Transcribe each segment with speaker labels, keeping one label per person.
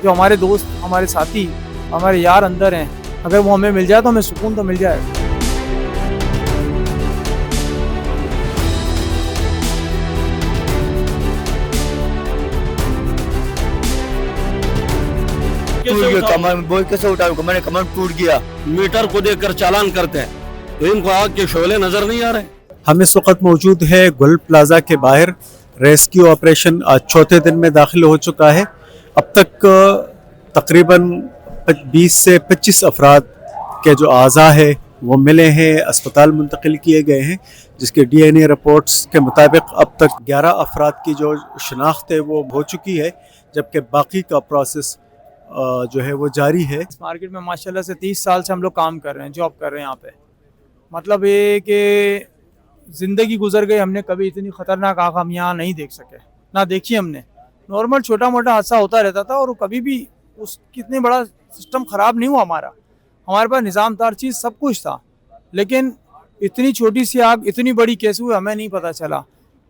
Speaker 1: जो हमारे दोस्त, हमारे साथी, हमारे यार अंदर हैं, अगर वो हमें मिल जाए तो हमें सुकून तो मिल जाएगा।
Speaker 2: कैसे उठाऊंगा, मैंने कमर टूट गया।
Speaker 3: मीटर को देखकर चालान करते हैं, तो इनको आग के शोले नजर नहीं आ रहे।
Speaker 4: हम इस वक्त मौजूद है गुल प्लाजा के बाहर। रेस्क्यू ऑपरेशन आज चौथे दिन में दाखिल हो चुका है। अब तक तकरीबन 20 से 25 अफराद के जो आज़ा है वो मिले हैं, अस्पताल मुंतकिल किए गए हैं, जिसके DNA रिपोर्ट्स के मुताबिक अब तक 11 अफराद की जो शनाख्त है वो हो चुकी है, जबकि बाकी का प्रोसेस जो है वो जारी है।
Speaker 1: इस मार्केट में माशाल्लाह से 30 साल से हम लोग काम कर रहे हैं, जॉब कर रहे हैं यहाँ पे। मतलब ये कि ज़िंदगी गुजर गई, हमने कभी इतनी ख़तरनाक आग हम यहाँ नहीं देख सके, ना देखी हमने। नॉर्मल छोटा मोटा हादसा होता रहता था और कभी भी उस कितने बड़ा सिस्टम ख़राब नहीं हुआ हमारे पास निज़ामदार चीज़ सब कुछ था, लेकिन इतनी छोटी सी आग इतनी बड़ी कैसे हुई हमें नहीं पता चला।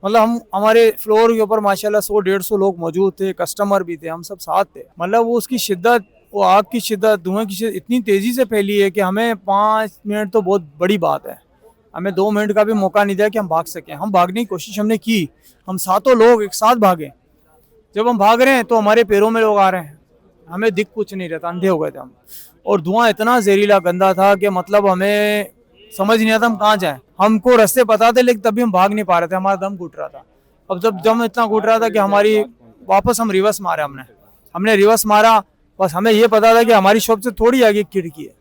Speaker 1: मतलब हमारे फ्लोर के ऊपर माशाल्लाह 100-150 लोग मौजूद थे, कस्टमर भी थे, हम सब साथ थे। मतलब वो उसकी शिद्दत, वो आग की शिद्दत, धुएं की शिद्दत इतनी तेज़ी से फैली है कि हमें 5 मिनट तो बहुत बड़ी बात है, हमें 2 मिनट का भी मौका नहीं दिया कि हम भाग सकें। हम भागने की कोशिश हमने की, हम सातों लोग एक साथ भागे। जब हम भाग रहे हैं तो हमारे पैरों में लोग आ रहे हैं, हमें दिख कुछ नहीं रहता, अंधे हो गए थे हम। और धुआं इतना जहरीला गंदा था कि मतलब हमें समझ नहीं आता हम कहाँ जाएं। हमको रास्ते पता थे लेकिन तभी हम भाग नहीं पा रहे थे, हमारा दम घुट रहा था। अब जब दम इतना घुट रहा था कि हमारी वापस हम रिवर्स मारे, हमने रिवर्स मारा। बस हमें ये पता था कि हमारी शॉप से थोड़ी आगे खिड़की है,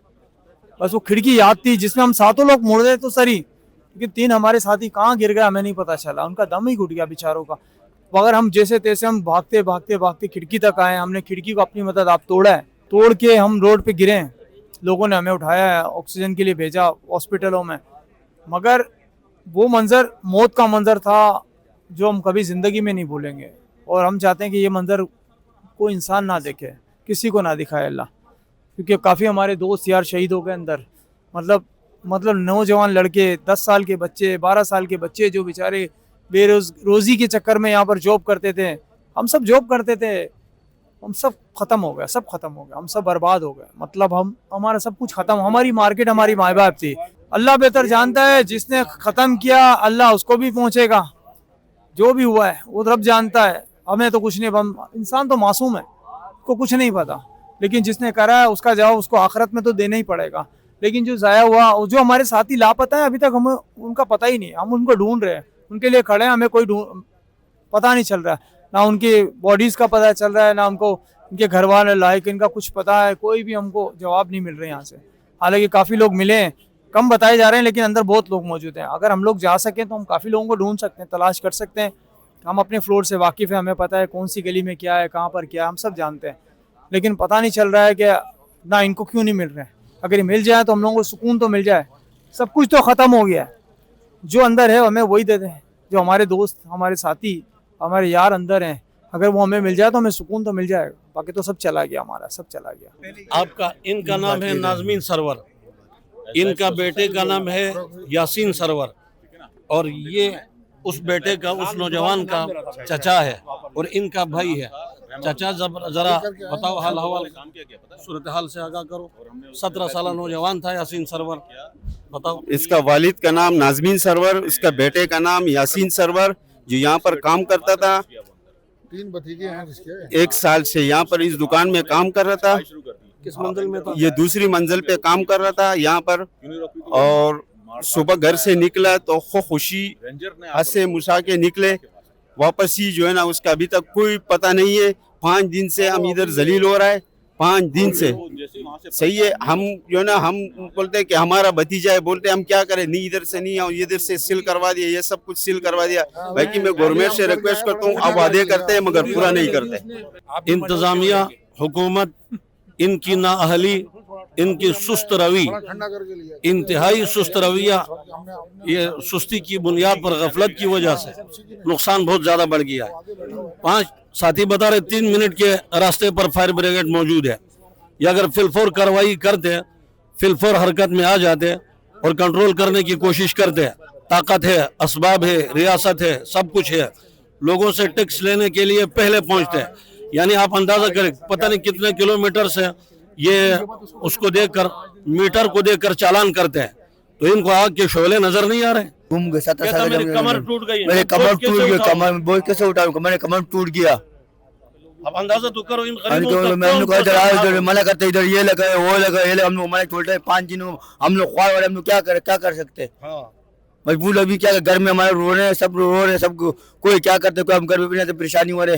Speaker 1: बस वो खिड़की याद थी जिसमें हम सातों लोग मुड़ गए तो सही, क्योंकि 3 हमारे साथी कहाँ गिर गए हमें नहीं पता चला, उनका दम ही घुट गया बेचारों का। मगर हम जैसे तैसे हम भागते भागते भागते खिड़की तक आए। हमने खिड़की को अपनी मदद आप तोड़ा है, तोड़ के हम रोड पे गिरे हैं। लोगों ने हमें उठाया है, ऑक्सीजन के लिए भेजा हॉस्पिटलों में। मगर वो मंज़र मौत का मंज़र था जो हम कभी ज़िंदगी में नहीं भूलेंगे। और हम चाहते हैं कि ये मंज़र कोई इंसान ना देखे, किसी को ना दिखाए अल्लाह, क्योंकि काफ़ी हमारे दोस्त यार शहीद हो गए अंदर। मतलब नौजवान लड़के, 10 साल के बच्चे, 12 साल के बच्चे जो बेचारे रोज़ी के चक्कर में यहाँ पर जॉब करते थे। हम सब जॉब करते थे, हम सब ख़त्म हो गया, सब ख़त्म हो गया, हम सब बर्बाद हो गए। मतलब हमारा सब कुछ ख़त्म, हमारी मार्केट हमारी माँ बाप थी। अल्लाह बेहतर जानता है, जिसने ख़त्म किया अल्लाह उसको भी पहुँचेगा। जो भी हुआ है वो रब जानता है, हमें तो कुछ नहीं। हम इंसान तो मासूम है, को कुछ नहीं पता, लेकिन जिसने करा है उसका जवाब उसको आखिरत में तो देना ही पड़ेगा। लेकिन जो ज़ाया हुआ, जो हमारे साथी लापता है, अभी तक हमें उनका पता ही नहीं, हम उनको ढूंढ रहे हैं, उनके लिए खड़े हैं, हमें कोई पता नहीं चल रहा है, ना उनकी बॉडीज़ का पता चल रहा है, ना हमको उनके घर वाले लायक इनका कुछ पता है। कोई भी हमको जवाब नहीं मिल रहे यहाँ से। हालांकि काफ़ी लोग मिले हैं, कम बताए जा रहे हैं, लेकिन अंदर बहुत लोग मौजूद हैं। अगर हम लोग जा सकें तो हम काफ़ी लोगों को ढूंढ सकते हैं, तलाश कर सकते हैं। हम अपने फ्लोर से वाकिफ़ है, हमें पता है कौन सी गली में क्या है, कहाँ पर क्या है, हम सब जानते हैं। लेकिन पता नहीं चल रहा है कि ना इनको क्यों नहीं मिल रहे हैं। अगर ये मिल जाए तो हम लोगों को सुकून तो मिल जाए। सब कुछ तो ख़त्म हो गया है, जो अंदर है हमें वही दे दें। जो हमारे दोस्त, हमारे साथी, हमारे यार अंदर हैं, अगर वो हमें मिल जाए तो हमें सुकून तो मिल जाएगा। बाकी तो सब चला गया, हमारा सब चला गया।
Speaker 3: इनका नाम है नाज़मीन सरवर, इनका बेटे का नाम है यासीन सरवर, और ये उस बेटे का, उस नौजवान का चचा है और इनका भाई है। चाचा जरा बताओ हाल हवाल, सूरत हाल से आगाह करो। 17 साल नौजवान था यासीन सरवर, बताओ।
Speaker 2: इसका वालिद का नाम नाज़मीन सरवर, इसका बेटे का नाम यासीन सरवर, जो यहाँ पर काम करता था।
Speaker 5: 3 भतीजे हैं जिसके।
Speaker 2: 1 साल से यहाँ पर इस दुकान में काम कर रहा था।
Speaker 3: किस मंजिल में था?
Speaker 2: ये दूसरी मंजिल पे काम कर रहा था यहाँ पर। और सुबह घर से निकला तो खुशी हंसे मुसा के निकले, वापस ही जो है ना उसका अभी तक कोई पता नहीं है। 5 दिन से हम इधर जलील हो रहा है, 5 दिन से। सही है, हम जो है ना हम बोलते हैं कि हमारा भतीजा है, बोलते हैं हम क्या करें, नहीं इधर से नहीं आओ, इधर से सील करवा दिया, ये सब कुछ सील करवा दिया। बाकी मैं गवर्नमेंट से रिक्वेस्ट करता हूँ, आप वादे करते हैं मगर पूरा नहीं करते।
Speaker 3: इंतजामिया, हुकूमत, इनकी नाअहली, इनकी सुस्त रवि, इंतहाई सुस्त रवैया, ये सुस्ती की बुनियाद पर गफलत की वजह से नुकसान बहुत ज़्यादा बढ़ गया है। 5 साथी बता रहे 3 मिनट के रास्ते पर फायर ब्रिगेड मौजूद है। ये अगर फिलफोर कार्रवाई करते, फिलफोर हरकत में आ जाते और कंट्रोल करने की कोशिश करते, ताकत है, असबाब है, रियासत है, सब कुछ है, लोगों से टैक्स लेने के लिए पहले पहुंचते। यानी आप अंदाजा करें पता नहीं कितने किलोमीटर से ये उसको देखकर मीटर को देखकर चालान करते हैं, तो इनको आग के शोले नजर नहीं आ रहे।
Speaker 6: घूम गए 7
Speaker 3: कहता
Speaker 6: साल
Speaker 3: मेरी कमर टूट गई,
Speaker 6: मेरे कमर
Speaker 3: कैसे
Speaker 6: टूट गई,
Speaker 3: उठाऊं?
Speaker 6: कमर बोझ कैसे उठाऊं, मेरे कमर टूट गया।
Speaker 3: अब अंदाजा तो करो इन गरीबों का
Speaker 6: मैं हमने
Speaker 3: कौन
Speaker 6: कहा
Speaker 3: परेशान
Speaker 6: इधर
Speaker 3: हो?
Speaker 6: मना करते इधर ये लगा है वो लगा ये लगा, हम लोग मना छोड़ते हैं 5 दिन हम लोग ख्वार वाले हम लोग क्या कर सकते हैं।
Speaker 3: हाँ।
Speaker 6: मजबूर अभी क्या घर में हमारे रो रहे हैं, सब रो रहे हैं, सब कोई क्या करते, कोई हम घर पे नहीं, परेशानी हो रहे,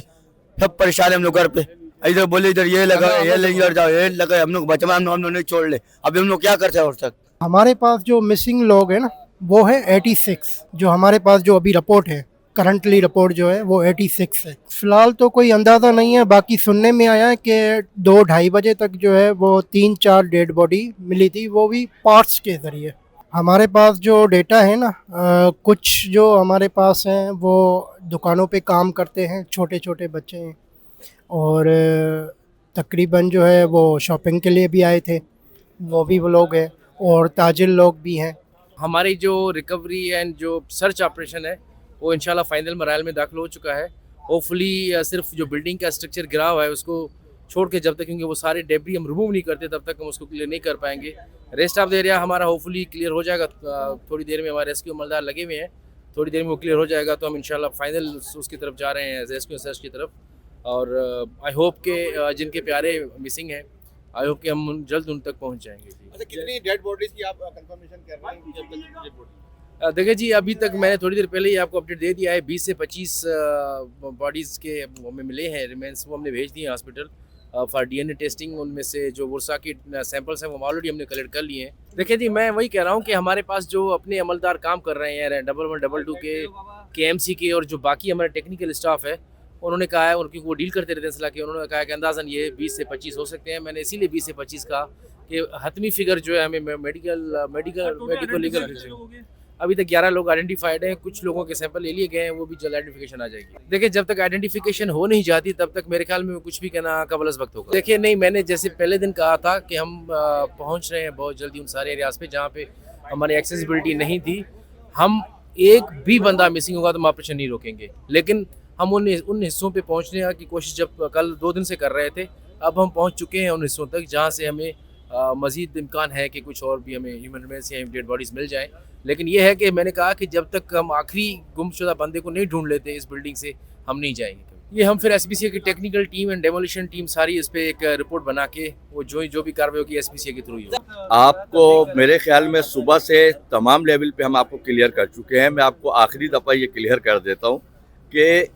Speaker 6: सब परेशान है हम लोग घर पे। इधर बोले इधर ये लगा ये लगे इधर जाओ ये लगा, हम लोग बचा हम लोग नहीं छोड़ ले, अभी हम लोग क्या करते हैं और तक।
Speaker 7: हमारे पास जो मिसिंग लोग हैं ना वो है 86, जो हमारे पास जो अभी रिपोर्ट है करंटली रिपोर्ट जो है वो 86 है। फिलहाल तो कोई अंदाज़ा नहीं है, बाकी सुनने में आया है कि 2-2:30 बजे तक जो है वो 3-4 डेड बॉडी मिली थी, वो भी पार्ट्स के ज़रिए। हमारे पास जो डेटा है ना कुछ जो हमारे पास हैं वो दुकानों पे काम करते हैं, छोटे छोटे बच्चे हैं, और तकरीबन जो है वो शॉपिंग के लिए भी आए थे, वो भी वो लोग हैं, और ताजिर लोग भी हैं।
Speaker 8: हमारी जो रिकवरी एंड जो सर्च ऑपरेशन है वो इंशाल्लाह फाइनल मराइल में दाखिल हो चुका है। होपफुली सिर्फ जो बिल्डिंग का स्ट्रक्चर गिरा हुआ है उसको छोड़ के जब तक, क्योंकि वो सारे डेब्री हम रिमूव नहीं करते तब तक हम उसको क्लियर नहीं कर पाएंगे। रेस्ट ऑफ द एरिया हमारा होपफुली क्लियर हो जाएगा, थोड़ी देर में हमारे रेस्क्यू अमलदार लगे हुए हैं, थोड़ी देर में वो क्लियर हो जाएगा तो हम इंशाल्लाह फाइनल उसकी तरफ जा रहे हैं, रेस्क्यू सर्च की तरफ। और आई होप के जिनके प्यारे मिसिंग हैं, आई होप कि हम जल्द उन तक पहुंच जाएंगे।
Speaker 2: अच्छा, कितनी डेड बॉडीज की आप कंफर्मेशन कर रहे हैं? जब तक डेड बॉडी
Speaker 8: देखिए जी, अभी तक मैंने थोड़ी देर पहले ही आपको अपडेट दे दिया है, 20 से 25 बॉडीज़ के हमें मिले हैं रिमेंस, वो हमने भेज दिए हॉस्पिटल फॉर डीएनए टेस्टिंग। उनमें से जो वर्षा की सैंपल्स हैं वो ऑलरेडी हमने कलेक्ट कर लिए हैं। देखिए जी, मैं वही कह रहा हूँ कि हमारे पास जो अपने अमलदार काम कर रहे हैं 1122 के एमसी के, और जो बाकी हमारे टेक्निकल स्टाफ है, उन्होंने कहा है, उनकी वो डील करते रहते हैं सलाह के, उन्होंने कहा कि अंदाज़न ये 20 से 25 हो सकते हैं। मैंने इसीलिए 20 से 25 कहा कि हतमी फिगर जो है हमें मेडिको लीगल अभी तक 11 लोग आइडेंटिफाइड हैं, कुछ लोगों के सैंपल ले लिए गए हैं, वो भी जल्द आइडेंटिफिकेशन आ जाएगी। देखिए, जब तक आइडेंटिफिकेशन हो नहीं जाती तब तक मेरे ख्याल में कुछ भी कहना कबलस वक्त होगा। देखिए नहीं, मैंने जैसे पहले दिन कहा था कि हम पहुंच रहे हैं बहुत जल्दी उन सारे एरियाज पे जहाँ पे हमारी एक्सेसिबिलिटी नहीं थी। हम एक भी बंदा मिसिंग होगा तो हम ऑपरेशन नहीं रोकेंगे, लेकिन हम उन हिस्सों पे पहुंचने की कोशिश जब कल 2 दिन से कर रहे थे, अब हम पहुंच चुके हैं उन हिस्सों तक जहां से हमें मज़ीद इम्कान है कि कुछ और भी हमें ह्यूमन रिमेंस या डेड बॉडीज़ मिल जाएं। लेकिन ये है कि मैंने कहा कि जब तक हम आखिरी गुमशुदा बंदे को नहीं ढूंढ लेते इस बिल्डिंग से, हम नहीं जाएंगे। ये हम फिर एसपीसीए की technical team and demolition team सारी इस पर एक रिपोर्ट बना के वो जो भी कार्रवाई होगी एसपीसीए के थ्रू ही होगी।
Speaker 9: आपको मेरे ख्याल में सुबह से तमाम लेवल पे हम आपको क्लियर कर चुके हैं। मैं आपको आखिरी दफ़ा ये क्लियर कर देता हूँ कि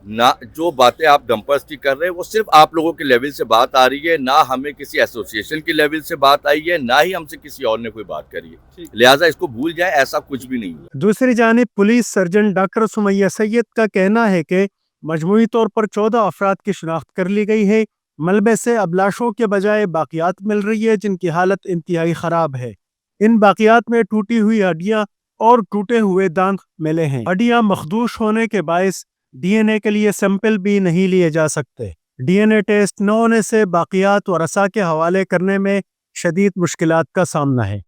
Speaker 9: ना जो बातें आप डंपर्स की कर रहे हैं वो सिर्फ आप लोगों के लेवल से बात आ रही है, ना हमें किसी एसोसिएशन के लेवल से बात आई है, ना ही हमसे किसी और ने कोई बात करी है। लिहाजा इसको भूल जाए, ऐसा कुछ भी नहीं हुआ।
Speaker 10: दूसरी जानिब police surgeon doctor Sumaiya Syed का कहना है कि मजमूई तौर पर 14 अफराद की शिनाख्त कर ली गई है। मलबे से अब लाशों के बजाय बाकियात मिल रही है जिनकी हालत इंतहाई खराब है। इन बाकियात में टूटी हुई हड्डियां और टूटे हुए दांत मिले हैं। हड्डियां मखदूश होने के बायस डीएनए के लिए सैंपल भी नहीं लिए जा सकते। डीएनए टेस्ट न होने से बाकियात व रसा के हवाले करने में शदीद मुश्किलात का सामना है।